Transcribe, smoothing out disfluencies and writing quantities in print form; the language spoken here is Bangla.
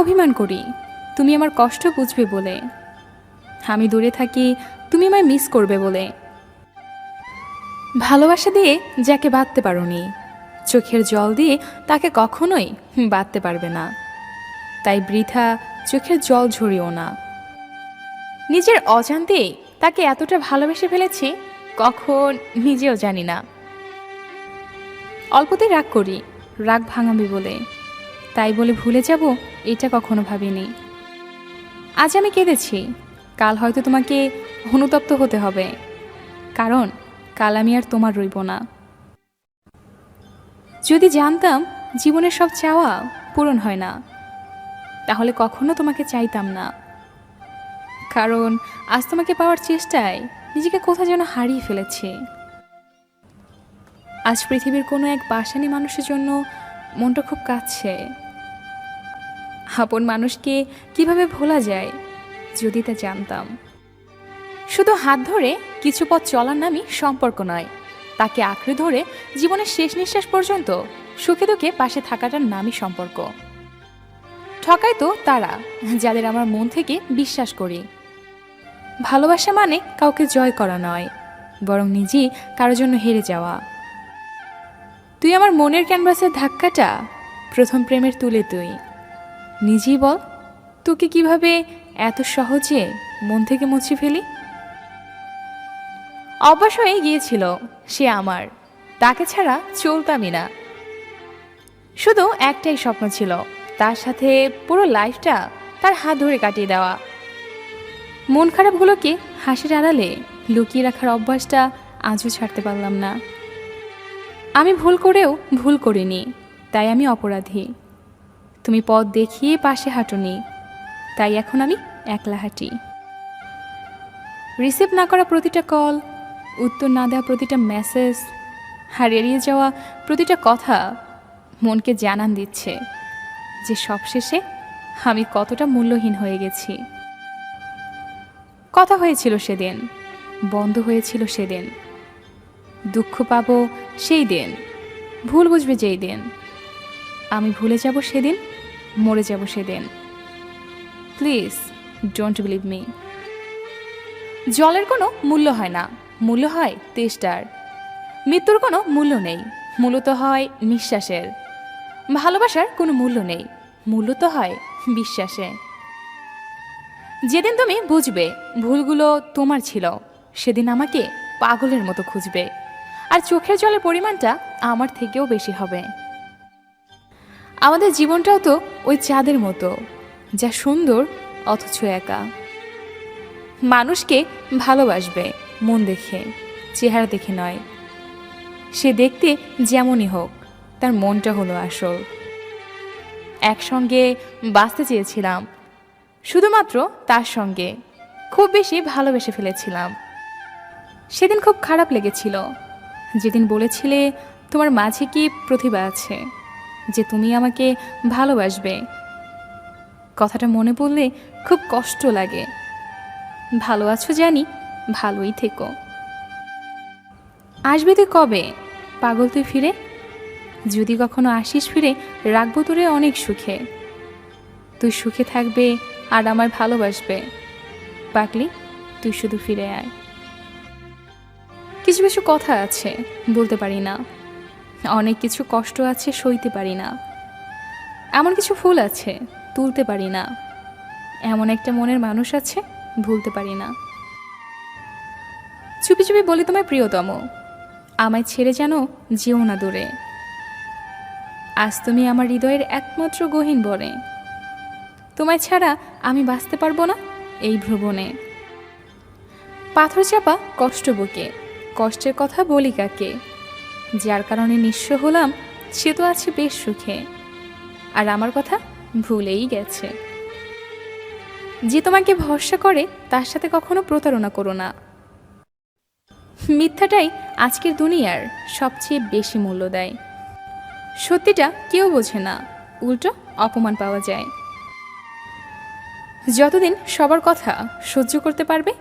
অভিমান করি তুমি আমার কষ্ট বুঝবে বলে, আমি দূরে থাকি তুমি আমায় মিস করবে বলে। ভালোবাসা দিয়ে যাকে বাঁধতে পারোনি, চোখের জল দিয়ে তাকে কখনোই বাঁধতে পারবে না। তাই বৃথা চোখের জল ঝরিও না। নিজের অজান্তেই তাকে এতটা ভালোবেসে ফেলেছি, কখন নিজেও জানি না। অল্পতে রাগ করি, রাগ ভাঙাবে বলে, তাই বলে ভুলে যাব এটা কখনো ভাবিনি। আজ আমি কেঁদেছি, কাল হয়তো তোমাকে অনুতপ্ত হতে হবে, কারণ কাল আমি আর তোমার রইব না। যদি জানতাম জীবনের সব চাওয়া পূরণ হয় না, তাহলে কখনো তোমাকে চাইতাম না। কারণ আজ তোমাকে পাওয়ার চেষ্টায় নিজেকে কোথাও যেন হারিয়ে ফেলেছি। আজ পৃথিবীর কোনো এক বাসানি মানুষের জন্য মনটা খুব কাঁদছে। আপন মানুষকে কিভাবে ভোলা যায় যদি তা জানতাম। শুধু হাত ধরে কিছু পথ চলার নামই সম্পর্ক নয়, তাকে আঁকড়ে ধরে জীবনের শেষ নিঃশ্বাস পর্যন্ত সুখে দুঃখে পাশে থাকাটার নামই সম্পর্ক। ঠকায় তো তারা যাদের আমার মন থেকে বিশ্বাস করি। ভালোবাসা মানে কাউকে জয় করা নয়, বরং নিজেই কারোর জন্য হেরে যাওয়া। তুই আমার মনের ক্যানভাসের ধাক্কাটা প্রথম প্রেমের তুলে তুই নিজেই বল, তোকে কিভাবে এত সহজে মন থেকে মুছে ফেলি। অভ্যাস হয়ে গিয়েছিল সে আমার, তাকে ছাড়া চলতামই না। শুধু একটাই স্বপ্ন ছিল, তার সাথে পুরো লাইফটা তার হাত ধরে কাটিয়ে দেওয়া। মন খারাপগুলোকে হাসির আড়ালে লুকিয়ে রাখার অভ্যাসটা আজও ছাড়তে পারলাম না। আমি ভুল করেও ভুল করিনি, তাই আমি অপরাধী। তুমি পথ দেখিয়ে পাশে হাঁটুনি, তাই এখন আমি একলা হাঁটি। রিসিভ না করা প্রতিটা কল, উত্তর না দেওয়া প্রতিটা মেসেজ, আর এড়িয়ে যাওয়া প্রতিটা কথা মনকে জানান দিচ্ছে যে সবশেষে আমি কতটা মূল্যহীন হয়ে গেছি। কথা হয়েছিল সেদিন, বন্ধ হয়েছিল সেদিন, দুঃখ পাবো সেই দিন, ভুল বুঝবে যেই দিন। আমি ভুলে যাব সেদিন, মরে যাব সেদিন। Please don't believe me. জলের কোনো মূল্য হয় না, মূল্য হয় তেষ্টার। মৃত্যুর কোনো মূল্য নেই, মূল্য তো হয় নিঃশ্বাসের। ভালোবাসার কোনো মূল্য নেই, মূল্য তো হয় বিশ্বাসে। যেদিন তুমি বুঝবে ভুলগুলো তোমার ছিল, সেদিন আমাকে পাগলের মতো খুঁজবে, আর চোখের জলের পরিমাণটা আমার থেকেও বেশি হবে। আমাদের জীবনটাও তো ওই চাঁদের মতো, যা সুন্দর অথচ একা। মানুষকে ভালোবাসবে মন দেখে, চেহারা দেখে নয়। সে দেখতে যেমনই হোক, তার মনটা হলো আসল। একসঙ্গে বাঁচতে চেয়েছিলাম, শুধুমাত্র তার সঙ্গে খুব বেশি ভালোবেসে ফেলেছিলাম। সেদিন খুব খারাপ লেগেছিল যেদিন বলেছিলে তোমার মাঝে কি প্রতিভা আছে, যে তুমি আমাকে ভালোবাসবে। কথাটা মনে পড়লে খুব কষ্ট লাগে। ভালো আছো জানি, ভালোই থেকো। আসবি তুই কবে পাগল তুই ফিরে? যদি কখনো আসিস ফিরে, রাখবো তোরে অনেক সুখে। তুই সুখে থাকবে আর আমায় ভালোবাসবে। পাগলি তুই শুধু ফিরে আয়। কিছু কিছু কথা আছে বলতে পারি না, অনেক কিছু কষ্ট আছে সইতে পারি না। এমন কিছু ফুল আছে তুলতে পারি না, এমন একটা মনের মানুষ আছে ভুলতে পারি না। চুপি চুপি বলি তোমায় প্রিয়তম, আমায় ছেড়ে যেন যেও না দূরে। আজ তুমি আমার হৃদয়ের একমাত্র গহীন বনে, তোমায় ছাড়া আমি বাঁচতে পারবো না এই ভ্রমণে। পাথর চাপা কষ্ট বুকে, কষ্টের কথা বলি কাকে? যার কারণে নিঃস্ব হলাম সে তো আছে বেশ সুখে, আর আমার কথা ভুলেই গেছে। যে তোমাকে ভরসা করে তার সাথে কখনো প্রতারণা করো না। মিথ্যাটাই আজকের দুনিয়ার সবচেয়ে বেশি মূল্য দেয়। সত্যিটা কেউ বোঝে না, উল্টো অপমান পাওয়া যায়। যতদিন সবার কথা সহ্য করতে পারবে,